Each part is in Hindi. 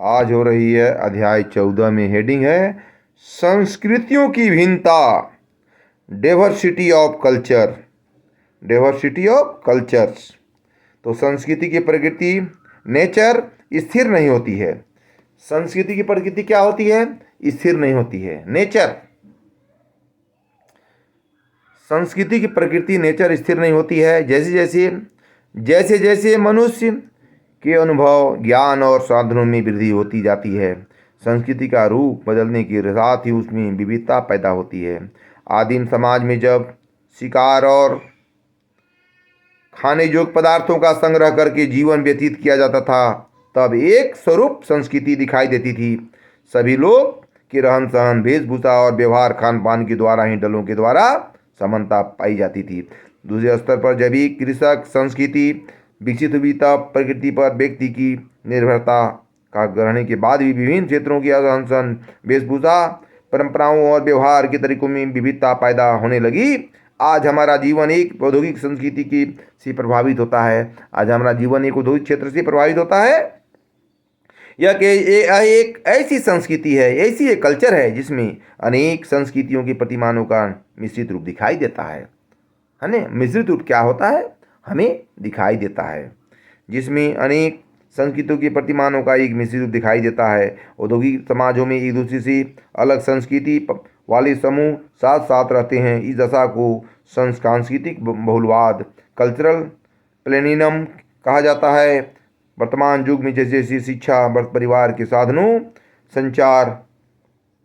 आज हो रही है अध्याय 14 में हेडिंग है संस्कृतियों की भिन्नता, diversity of culture. Diversity of cultures. तो संस्कृति की प्रकृति नेचर स्थिर नहीं होती है। संस्कृति की प्रकृति क्या होती है? स्थिर नहीं होती है। नेचर, संस्कृति की प्रकृति नेचर स्थिर नहीं होती है। जैसे जैसे मनुष्य के अनुभव, ज्ञान और साधनों में वृद्धि होती जाती है, संस्कृति का रूप बदलने के साथ ही उसमें विविधता पैदा होती है। आदिम समाज में जब शिकार और खाने योग्य पदार्थों का संग्रह करके जीवन व्यतीत किया जाता था, तब एक स्वरूप संस्कृति दिखाई देती थी। सभी लोग के रहन सहन, वेशभूषा और व्यवहार खान पान के द्वारा ही दलों के द्वारा समानता पाई जाती थी। दूसरे स्तर पर जब भी कृषक संस्कृति विकसित हुई, तब प्रकृति पर व्यक्ति की निर्भरता का ग्रहण के बाद भी विभिन्न क्षेत्रों की रहन सहन, वेशभूषा, परंपराओं और व्यवहार के तरीकों में विविधता पैदा होने लगी। आज हमारा जीवन एक औद्योगिक संस्कृति की से प्रभावित होता है। आज हमारा जीवन एक औद्योगिक क्षेत्र से प्रभावित होता है। यह एक ऐसी संस्कृति है, ऐसी एक कल्चर है जिसमें अनेक संस्कृतियों के प्रतिमानों का मिश्रित रूप दिखाई देता है ना। मिश्रित रूप क्या होता है? हमें दिखाई देता है, जिसमें अनेक संस्कृतियों के प्रतिमानों का एक मिश्रित रूप दिखाई देता है। औद्योगिक समाजों में एक दूसरे से अलग संस्कृति वाले समूह साथ साथ रहते हैं। इस दशा को सांस्कृतिक बहुलवाद, कल्चरल प्लेनिनम कहा जाता है। वर्तमान युग में जैसे जैसे शिक्षा, परिवार के साधनों, संचार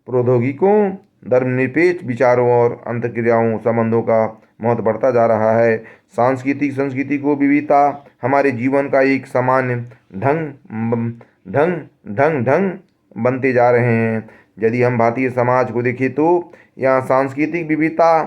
प्रौद्योगिकों, धर्मनिरपेक्ष विचारों और अंतर्क्रियाओं संबंधों का महत्व बढ़ता जा रहा है, सांस्कृतिक संस्कृति को विविधता हमारे जीवन का एक सामान्य ढंग बनते जा रहे हैं। यदि हम भारतीय समाज को देखें तो यहाँ सांस्कृतिक विविधता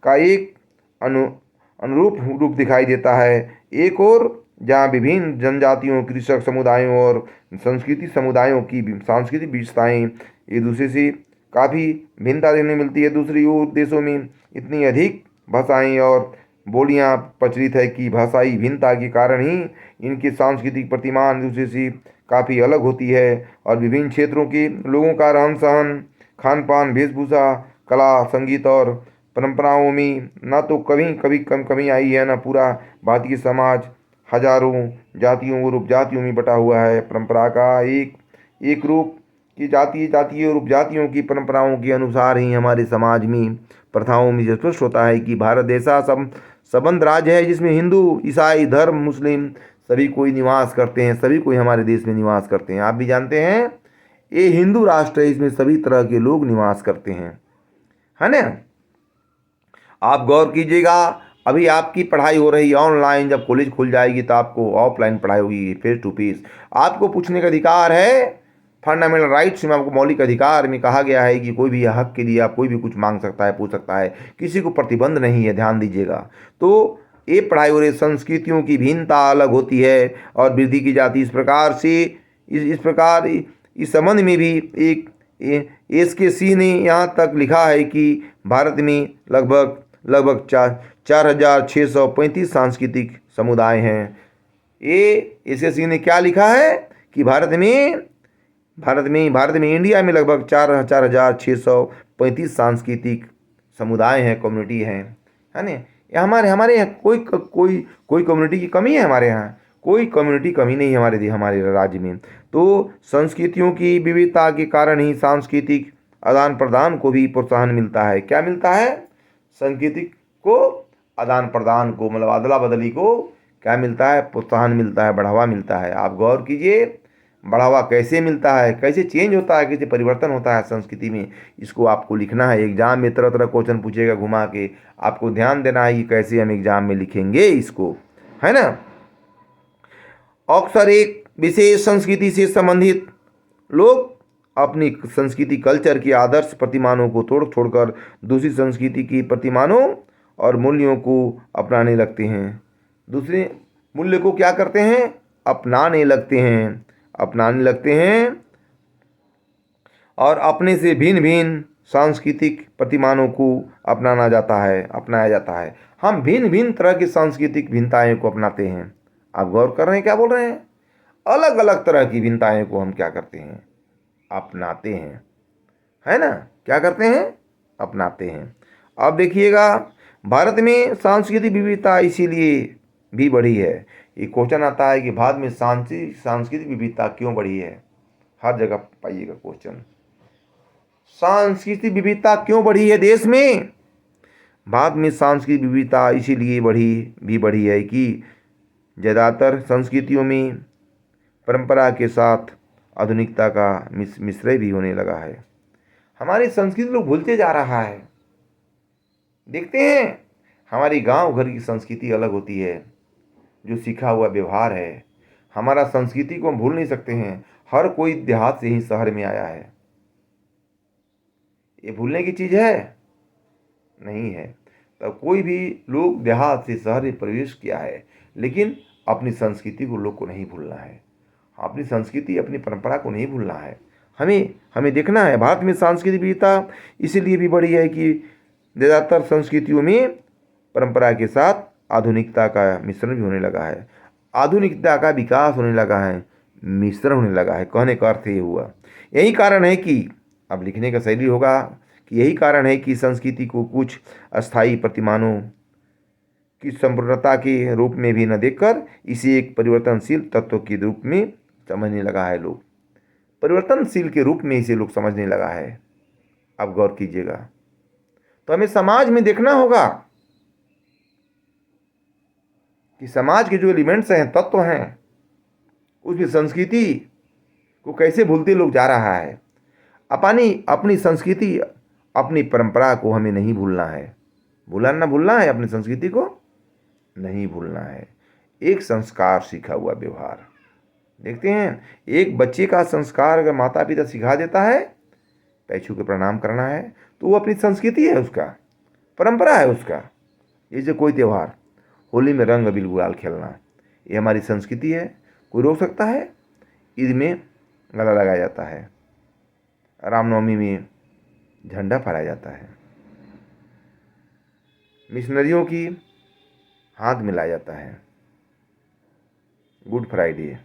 का एक अनुरूप रूप दिखाई देता है। एक और जहाँ विभिन्न जनजातियों, कृषक समुदायों और संस्कृति समुदायों की सांस्कृतिक विशेषताएं एक दूसरे से काफ़ी भिन्नता देखने मिलती है। दूसरी ओर देशों में इतनी अधिक भाषाएं और बोलियां प्रचलित है कि भाषाई भिन्नता के कारण ही इनके सांस्कृतिक प्रतिमान दूसरे से काफ़ी अलग होती है और विभिन्न क्षेत्रों के लोगों का रहन सहन, खान पान, वेशभूषा, कला, संगीत और परंपराओं में ना तो कभी कमी आई है, ना पूरा भारतीय समाज हजारों जातियों और उपजातियों में बटा हुआ है। परंपरा का एक रूप की जातीय और उपजातियों की परंपराओं के अनुसार ही हमारे समाज में प्रथाओं में स्पष्ट होता है कि भारत ऐसा संबंध राज्य है जिसमें हिंदू, ईसाई धर्म, मुस्लिम सभी कोई निवास करते हैं। सभी कोई हमारे देश में निवास करते हैं। आप भी जानते हैं ये हिंदू राष्ट्र है, इसमें सभी तरह के लोग निवास करते हैं, है ना। आप गौर कीजिएगा, अभी आपकी पढ़ाई हो रही है ऑनलाइन, जब कॉलेज खुल जाएगी तो आपको ऑफलाइन पढ़ाई होगी, फेस टू फेस। आपको पूछने का अधिकार है। फंडामेंटल राइट्स में आपको मौलिक अधिकार में कहा गया है कि कोई भी हक के लिए आप कोई भी कुछ मांग सकता है, पूछ सकता है, किसी को प्रतिबंध नहीं है। ध्यान दीजिएगा। तो ये पढ़ाई हो रही, संस्कृतियों की भिन्नता अलग होती है और वृद्धि की जाती। इस प्रकार से इस प्रकार इस संबंध में भी एक SKC ने यहाँ तक लिखा है कि भारत में लगभग 4,635 सांस्कृतिक समुदाय हैं। ये SKC ने क्या लिखा है कि भारत में इंडिया में लगभग 4,635 सांस्कृतिक समुदाय हैं, कम्युनिटी हैं, है ना। हमारे यहाँ कोई कम्युनिटी की कमी है? हमारे यहाँ कोई कम्युनिटी कमी नहीं है हमारे राज्य में। तो संस्कृतियों की विविधता के कारण ही सांस्कृतिक आदान प्रदान को भी प्रोत्साहन मिलता है। क्या मिलता है? सांस्कृतिक को आदान प्रदान को, मतलब अदला बदली को क्या मिलता है? प्रोत्साहन मिलता है, बढ़ावा मिलता है। आप गौर कीजिए, बढ़ावा कैसे मिलता है, कैसे चेंज होता है, कैसे परिवर्तन होता है संस्कृति में। इसको आपको लिखना है। एग्जाम में तरह तरह क्वेश्चन पूछेगा घुमा के, आपको ध्यान देना है कि कैसे हम एग्जाम में लिखेंगे इसको, है ना। अक्सर एक विशेष संस्कृति से संबंधित लोग अपनी संस्कृति कल्चर के आदर्श प्रतिमानों को छोड़कर दूसरी संस्कृति की प्रतिमानों और मूल्यों को अपनाने लगते हैं। दूसरे मूल्य को क्या करते हैं? अपनाने लगते हैं और अपने से भिन्न भिन्न सांस्कृतिक प्रतिमानों को अपनाया जाता है। हम भिन्न भिन्न तरह की सांस्कृतिक भिन्नताएं को अपनाते हैं। आप गौर कर रहे हैं क्या बोल रहे हैं? अलग अलग तरह की भिन्नताएं को हम क्या करते हैं, अपनाते हैं, है ना। क्या करते हैं, अपनाते हैं। अब देखिएगा, भारत में सांस्कृतिक विविधता इसीलिए भी बढ़ी है। ये क्वेश्चन आता है कि भारत में सांस्कृतिक विविधता क्यों बढ़ी है। हर जगह पाइएगा क्वेश्चन, सांस्कृतिक विविधता क्यों बढ़ी है देश में। भारत में सांस्कृतिक विविधता इसीलिए बढ़ी है कि ज़्यादातर संस्कृतियों में परंपरा के साथ आधुनिकता का मिश्रण भी होने लगा है। हमारी संस्कृति लोग भूलते जा रहा है। देखते हैं, हमारी गांव घर की संस्कृति अलग होती है, जो सीखा हुआ व्यवहार है। हमारा संस्कृति को हम भूल नहीं सकते हैं। हर कोई देहात से ही शहर में आया है, ये भूलने की चीज़ है नहीं है। तब कोई भी लोग देहात से शहर में प्रवेश किया है, लेकिन अपनी संस्कृति को लोग को नहीं भूलना है। अपनी संस्कृति, अपनी परंपरा को नहीं भूलना है। हमें देखना है। भारत में सांस्कृतिक विविधता इसीलिए भी बढ़ी है कि ज़्यादातर संस्कृतियों में परंपरा के साथ आधुनिकता का मिश्रण भी होने लगा है। आधुनिकता का विकास होने लगा है, मिश्रण होने लगा है। कहने का अर्थ ये हुआ, यही कारण है कि अब लिखने का शैली होगा कि यही कारण है कि संस्कृति को कुछ अस्थायी प्रतिमानों की संपूर्णता के रूप में भी न देखकर इसे एक परिवर्तनशील तत्व के रूप में समझने लगा है लोग। परिवर्तनशील के रूप में इसे लोग समझने लगा है। अब गौर कीजिएगा, तो हमें समाज में देखना होगा कि समाज के जो एलिमेंट्स हैं, तत्व हैं, उसकी संस्कृति को कैसे भूलते लोग जा रहा है। अपनी संस्कृति, अपनी परंपरा को हमें नहीं भूलना है। भूलना है, अपनी संस्कृति को नहीं भूलना है। एक संस्कार, सीखा हुआ व्यवहार। देखते हैं, एक बच्चे का संस्कार अगर माता पिता सिखा देता है, पैर छू के प्रणाम करना है, तो वो अपनी संस्कृति है, उसका परंपरा है उसका। ये जो कोई त्यौहार, होली में रंग अबीर गुलाल खेलना, ये हमारी संस्कृति है। कोई रोक सकता है। ईद में गला लगाया जाता है, रामनवमी में झंडा फहराया जाता है, मिशनरियों की हाथ मिलाया जाता है, गुड फ्राइडे,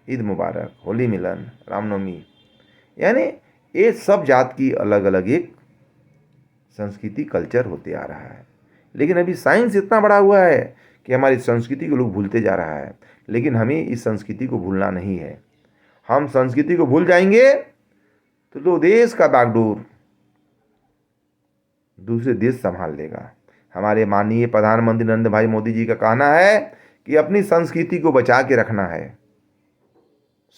ईद मुबारक, होली मिलन, रामनवमी, यानी ये सब जात की अलग अलग एक संस्कृति, कल्चर होते आ रहा है। लेकिन अभी साइंस इतना बड़ा हुआ है कि हमारी संस्कृति को लोग भूलते जा रहा है। लेकिन हमें इस संस्कृति को भूलना नहीं है। हम संस्कृति को भूल जाएंगे तो देश का बागडोर दूसरे देश संभाल लेगा। हमारे माननीय प्रधानमंत्री नरेंद्र भाई मोदी जी का कहना है कि अपनी संस्कृति को बचा के रखना है,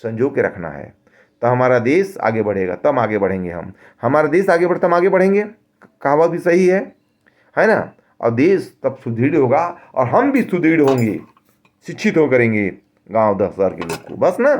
संजो के रखना है, तो हमारा देश आगे बढ़ेगा, तब आगे बढ़ेंगे हम। हमारा देश आगे बढ़ता हम आगे बढ़ेंगे, कहावत भी सही है ना। और देश तब सुदृढ़ होगा और हम भी सुदृढ़ होंगे, शिक्षित हो करेंगे गांव 10 शहर के लोग को, बस ना।